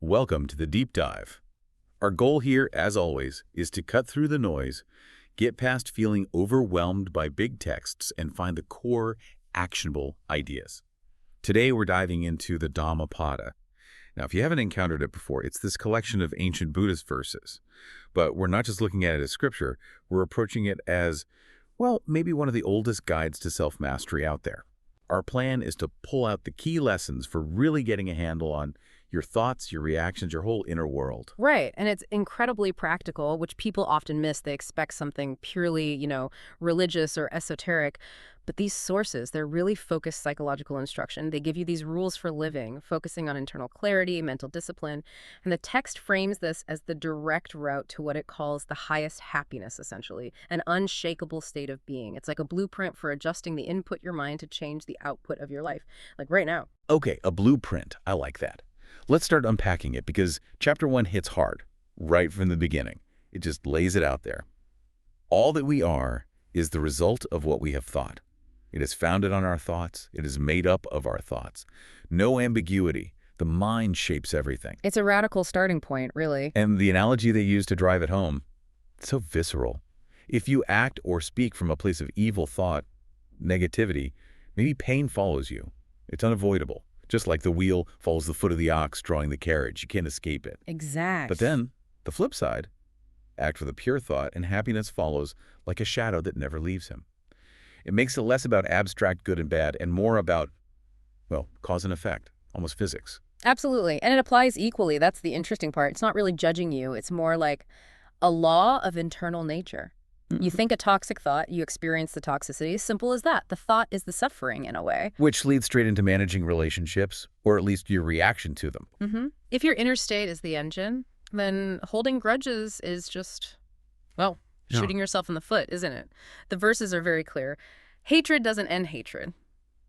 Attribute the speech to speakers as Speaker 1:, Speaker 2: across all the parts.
Speaker 1: Welcome to the deep dive. Our goal here, as always, is to cut through the noise, get past feeling overwhelmed by big texts, and find the core, actionable ideas. Today, we're diving into the Dhammapada. Now, if you haven't encountered it before, it's this collection of ancient Buddhist verses. But we're not just looking at it as scripture, we're approaching it as, well, maybe one of the oldest guides to self-mastery out there. Our plan is to pull out the key lessons for really getting a handle on your thoughts, your reactions, your whole inner world.
Speaker 2: Right, and it's incredibly practical, which people often miss. They expect something purely, religious or esoteric. But these sources, they're really focused psychological instruction. They give you these rules for living, focusing on internal clarity, mental discipline. And the text frames this as the direct route to what it calls the highest happiness, essentially, an unshakable state of being. It's like a blueprint for adjusting the input your mind to change the output of your life, like right now.
Speaker 1: Okay, a blueprint. I like that. Let's start unpacking it because Chapter 1 hits hard, right from the beginning. It just lays it out there. All that we are is the result of what we have thought. It is founded on our thoughts. It is made up of our thoughts. No ambiguity. The mind shapes everything.
Speaker 2: It's a radical starting point, really.
Speaker 1: And the analogy they use to drive it home, it's so visceral. If you act or speak from a place of evil thought, negativity, maybe pain follows you. It's unavoidable. Just like the wheel follows the foot of the ox drawing the carriage. You can't escape it.
Speaker 2: Exactly.
Speaker 1: But then, the flip side, act with a pure thought and happiness follows like a shadow that never leaves him. It makes it less about abstract good and bad and more about, well, cause and effect, almost physics.
Speaker 2: Absolutely. And it applies equally. That's the interesting part. It's not really judging you. It's more like a law of internal nature. You think a toxic thought, you experience the toxicity. Simple as that. The thought is the suffering in a way.
Speaker 1: Which leads straight into managing relationships, or at least your reaction to them.
Speaker 2: If your inner state is the engine, then holding grudges is just, well, shooting yourself in the foot, isn't it? The verses are very clear. Hatred doesn't end hatred.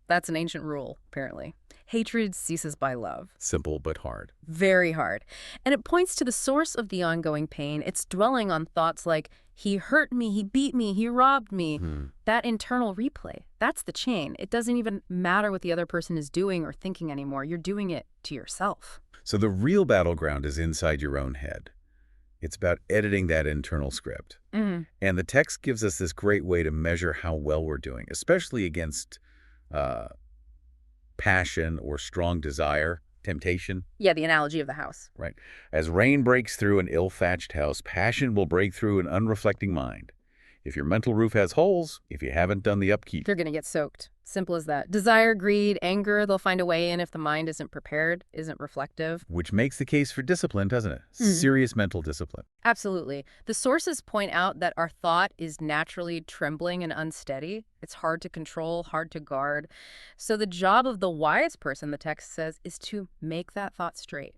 Speaker 2: That's an ancient rule, apparently. Hatred ceases by love.
Speaker 1: Simple but hard.
Speaker 2: Very hard. And it points to the source of the ongoing pain. It's dwelling on thoughts like, he hurt me, he beat me, he robbed me. That internal replay, that's the chain. It doesn't even matter what the other person is doing or thinking anymore. You're doing it to yourself.
Speaker 1: So the real battleground is inside your own head. It's about editing that internal script. And the text gives us this great way to measure how well we're doing, especially against passion or strong desire, temptation.
Speaker 2: Yeah, the analogy of the house.
Speaker 1: Right. As rain breaks through an ill-thatched house, passion will break through an unreflecting mind. If your mental roof has holes, if you haven't done the upkeep,
Speaker 2: You're going to get soaked. Simple as that. Desire, greed, anger, they'll find a way in if the mind isn't prepared, isn't reflective.
Speaker 1: which makes the case for discipline, doesn't it? Serious mental discipline.
Speaker 2: Absolutely. The sources point out that our thought is naturally trembling and unsteady. It's hard to control, hard to guard. So the job of the wise person, the text says, is to make that thought straight,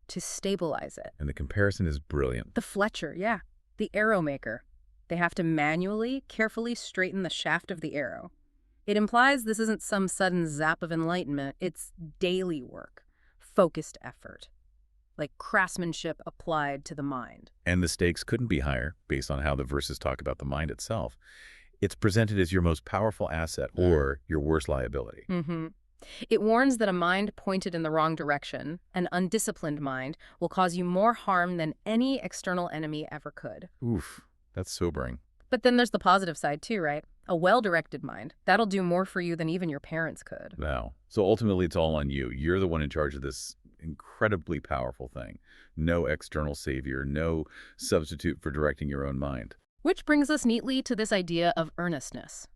Speaker 2: to stabilize it.
Speaker 1: And the comparison is brilliant.
Speaker 2: The Fletcher, yeah, the arrow maker. They have to manually, carefully straighten the shaft of the arrow. It implies this isn't some sudden zap of enlightenment. It's daily work, focused effort, like craftsmanship applied to the mind.
Speaker 1: And the stakes couldn't be higher based on how the verses talk about the mind itself. It's presented as your most powerful asset or your worst liability.
Speaker 2: It warns that a mind pointed in the wrong direction, an undisciplined mind, will cause you more harm than any external enemy ever could.
Speaker 1: Oof, that's sobering.
Speaker 2: But then there's the positive side too, right? A well-directed mind. That'll do more for you than even your parents could.
Speaker 1: Now, so ultimately it's all on you. You're the one in charge of this incredibly powerful thing. No external savior, no substitute for directing your own mind.
Speaker 2: Which brings us neatly to this idea of earnestness.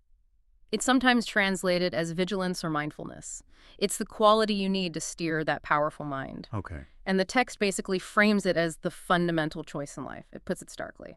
Speaker 2: It's sometimes translated as vigilance or mindfulness. It's the quality you need to steer that powerful mind.
Speaker 1: Okay.
Speaker 2: And the text basically frames it as the fundamental choice in life. It puts it starkly.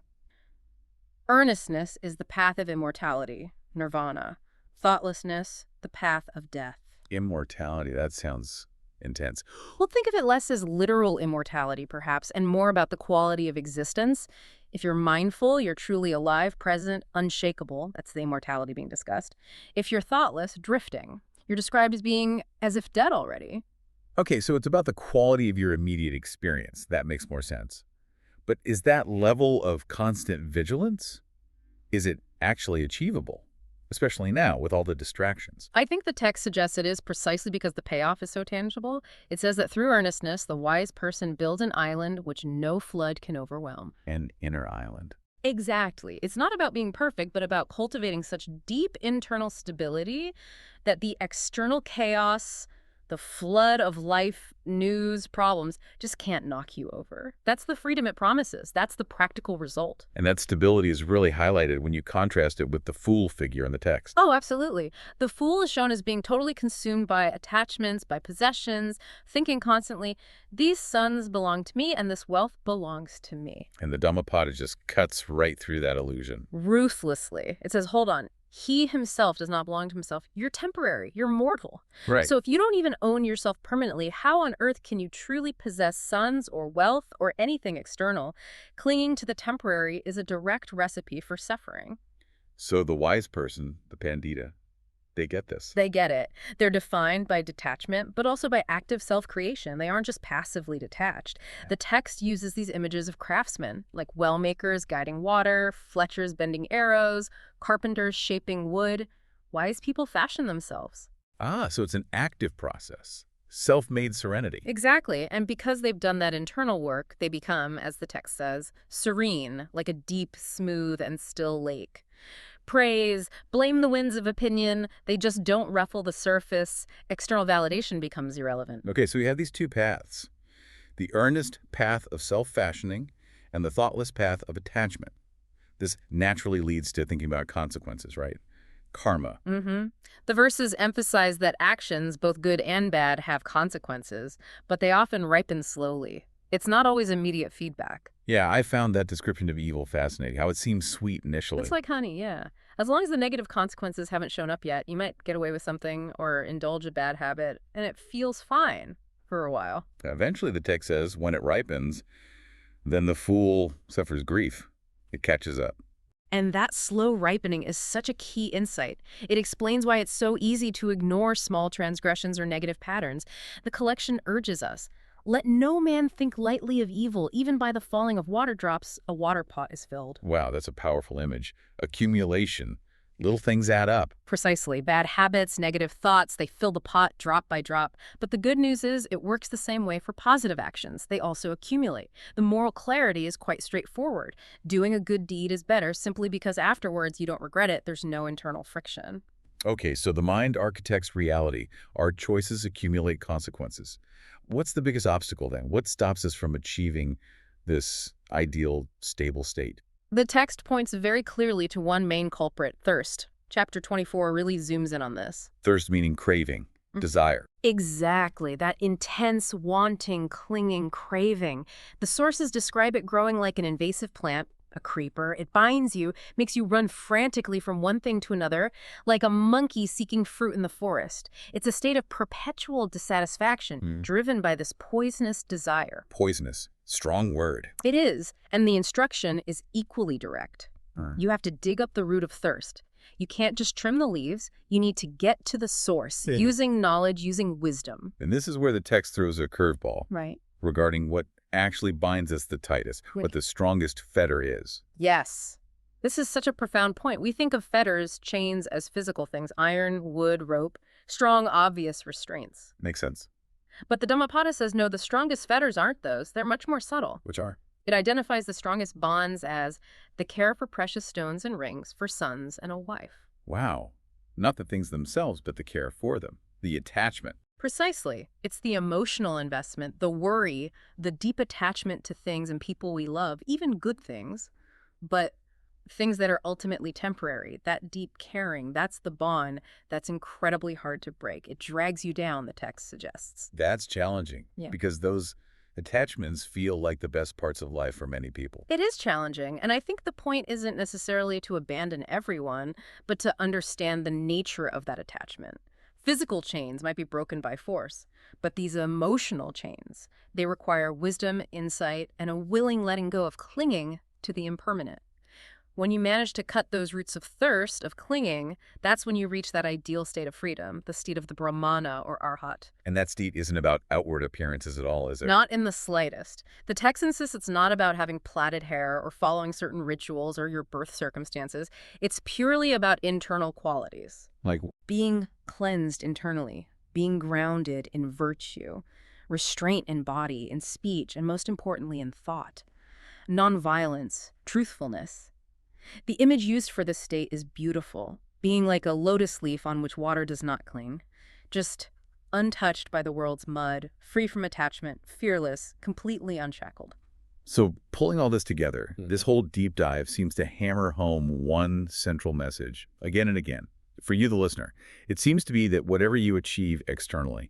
Speaker 2: Earnestness is the path of immortality, nirvana. Thoughtlessness, the path of death.
Speaker 1: Immortality, that sounds intense.
Speaker 2: Well, think of it less as literal immortality, perhaps, and more about the quality of existence. If you're mindful, you're truly alive, present, unshakable. That's the immortality being discussed. If you're thoughtless, drifting. You're described as being as if dead already.
Speaker 1: Okay, so it's about the quality of your immediate experience. That makes more sense. But is that level of constant vigilance, is it actually achievable? especially now with all the distractions.
Speaker 2: I think the text suggests it is precisely because the payoff is so tangible. It says that through earnestness, the wise person builds an island which no flood can overwhelm.
Speaker 1: An inner island.
Speaker 2: Exactly. It's not about being perfect, but about cultivating such deep internal stability that the external chaos, the flood of life, news, problems just can't knock you over. That's the freedom it promises. That's the practical result.
Speaker 1: And that stability is really highlighted when you contrast it with the fool figure in the text.
Speaker 2: Oh, absolutely. The fool is shown as being totally consumed by attachments, by possessions, thinking constantly, these sons belong to me and this wealth belongs to me.
Speaker 1: And the Dhammapada just cuts right through that illusion.
Speaker 2: Ruthlessly. It says, hold on. He himself does not belong to himself. You're temporary. You're mortal.
Speaker 1: Right.
Speaker 2: So if you don't even own yourself permanently, how on earth can you truly possess sons or wealth or anything external? Clinging to the temporary is a direct recipe for suffering.
Speaker 1: So the wise person, the Pandita, they get this.
Speaker 2: They get it. They're defined by detachment, but also by active self-creation. They aren't just passively detached. The text uses these images of craftsmen, like well makers guiding water, fletchers bending arrows, carpenters shaping wood. Wise people fashion themselves.
Speaker 1: Ah, so it's an active process. Self-made serenity.
Speaker 2: Exactly. And because they've done that internal work, they become, as the text says, serene, like a deep, smooth, and still lake. Praise, blame the winds of opinion, they just don't ruffle the surface. External validation becomes irrelevant.
Speaker 1: Okay, so we have these two paths. The earnest path of self-fashioning and the thoughtless path of attachment. This naturally leads to thinking about consequences, right? Karma.
Speaker 2: The verses emphasize that actions, both good and bad, have consequences, but they often ripen slowly. It's not always immediate feedback.
Speaker 1: Yeah, I found that description of evil fascinating, how it seems sweet initially.
Speaker 2: It's like honey, yeah. As long as the negative consequences haven't shown up yet, you might get away with something or indulge a bad habit, and it feels fine for a while.
Speaker 1: Eventually, the text says, when it ripens, then the fool suffers grief. It catches up.
Speaker 2: And that slow ripening is such a key insight. It explains why it's so easy to ignore small transgressions or negative patterns. The collection urges us, let no man think lightly of evil. Even by the falling of water drops, a water pot is filled.
Speaker 1: Wow, that's a powerful image. Accumulation. Little things add up.
Speaker 2: Precisely. Bad habits, negative thoughts, they fill the pot drop by drop. But the good news is it works the same way for positive actions. They also accumulate. The moral clarity is quite straightforward. Doing a good deed is better simply because afterwards you don't regret it. There's no internal friction.
Speaker 1: Okay, so the mind architects reality. Our choices accumulate consequences. What's the biggest obstacle then? What stops us from achieving this ideal, stable state?
Speaker 2: The text points very clearly to one main culprit, thirst. Chapter 24 really zooms in on this.
Speaker 1: Thirst meaning craving, desire.
Speaker 2: Exactly, that intense, wanting, clinging, craving. The sources describe it growing like an invasive plant, a creeper. It binds you, makes you run frantically from one thing to another, like a monkey seeking fruit in the forest. It's a state of perpetual dissatisfaction, driven by this poisonous desire.
Speaker 1: Poisonous. Strong word.
Speaker 2: It is, and the instruction is equally direct. You have to dig up the root of thirst. You can't just trim the leaves. You need to get to the source, using knowledge, using wisdom.
Speaker 1: And this is where the text throws a curveball.
Speaker 2: Right.
Speaker 1: Regarding what actually binds us the tightest, what the strongest fetter is.
Speaker 2: Yes. This is such a profound point. We think of fetters, chains, as physical things, iron, wood, rope, strong, obvious restraints.
Speaker 1: Makes sense.
Speaker 2: But the Dhammapada says, no, the strongest fetters aren't those. They're much more subtle.
Speaker 1: Which are?
Speaker 2: It identifies the strongest bonds as the care for precious stones and rings, for sons and a wife.
Speaker 1: Wow. Not the things themselves, but the care for them. The attachment.
Speaker 2: Precisely. It's the emotional investment, the worry, the deep attachment to things and people we love, even good things, but things that are ultimately temporary. That deep caring, that's the bond that's incredibly hard to break. It drags you down, the text suggests.
Speaker 1: That's challenging because those attachments feel like the best parts of life for many people.
Speaker 2: It is challenging, and I think the point isn't necessarily to abandon everyone, but to understand the nature of that attachment. Physical chains might be broken by force, but these emotional chains, they require wisdom, insight, and a willing letting go of clinging to the impermanent. When you manage to cut those roots of thirst, of clinging, that's when you reach that ideal state of freedom, the state of the Brahmana or Arhat.
Speaker 1: And that state isn't about outward appearances at all, is it?
Speaker 2: Not in the slightest. The text insists it's not about having plaited hair or following certain rituals or your birth circumstances. It's purely about internal qualities.
Speaker 1: Like,
Speaker 2: Being cleansed internally, being grounded in virtue, restraint in body, in speech, and most importantly in thought. Nonviolence, truthfulness. The image used for this state is beautiful, being like a lotus leaf on which water does not cling, just untouched by the world's mud, free from attachment, fearless, completely unshackled.
Speaker 1: so pulling all this together, this whole deep dive seems to hammer home one central message again and again. For you, the listener, it seems to be that whatever you achieve externally,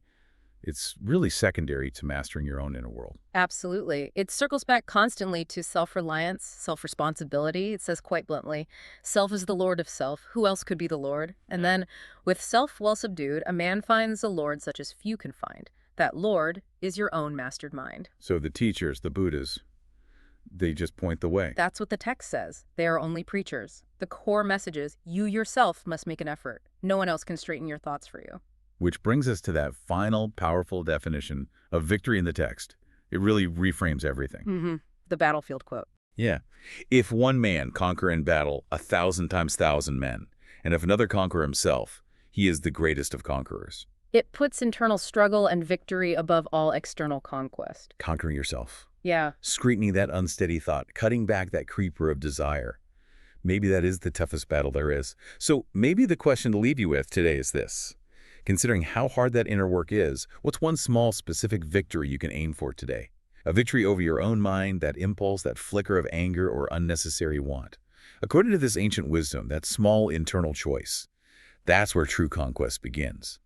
Speaker 1: it's really secondary to mastering your own inner world.
Speaker 2: Absolutely. It circles back constantly to self-reliance, self-responsibility. It says quite bluntly, self is the lord of self. Who else could be the lord? And then, with self well subdued, a man finds a lord such as few can find. That lord is your own mastered mind.
Speaker 1: So the teachers, the Buddhas, they just point the way.
Speaker 2: That's what the text says. They are only preachers. The core message is, you yourself must make an effort. No one else can straighten your thoughts for you.
Speaker 1: Which brings us to that final, powerful definition of victory in the text. It really reframes everything.
Speaker 2: The battlefield quote.
Speaker 1: Yeah. If one man conquer in battle 1,000 times 1,000 men, and if another conquer himself, he is the greatest of conquerors.
Speaker 2: It puts internal struggle and victory above all external conquest.
Speaker 1: Conquering yourself.
Speaker 2: Yeah.
Speaker 1: Scrutining that unsteady thought, cutting back that creeper of desire. Maybe that is the toughest battle there is. So maybe the question to leave you with today is this. Considering how hard that inner work is, what's one small specific victory you can aim for today? A victory over your own mind, that impulse, that flicker of anger or unnecessary want. According to this ancient wisdom, that small internal choice, that's where true conquest begins.